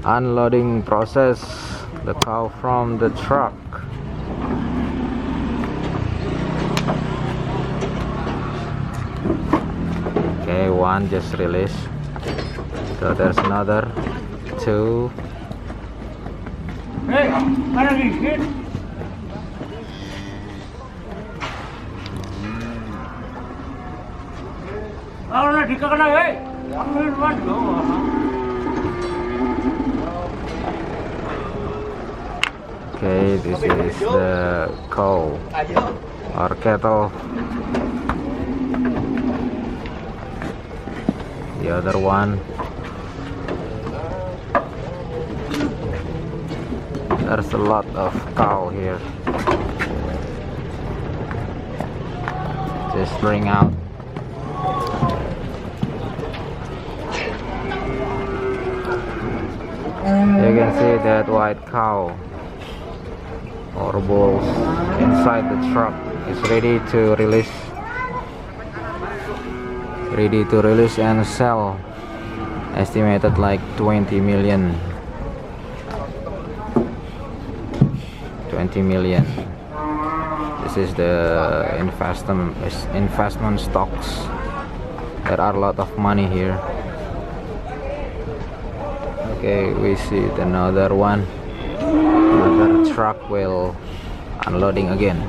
Unloading process the cow from the truck. Okay, one just released, so there's another two. Hey, mana ni kid? Aku nak dikena hey. Aku ni buat go. Okay, this is the cow or cattle. The other one. There's a lot of cow here. Just bring out. You can see that white cow or bulls inside the truck is ready to release. Ready to release and sell. Estimated like 20 million. 20 million. This is the investment stocks. There are a lot of money here. Okay, we see another one. Another truck will unloading again.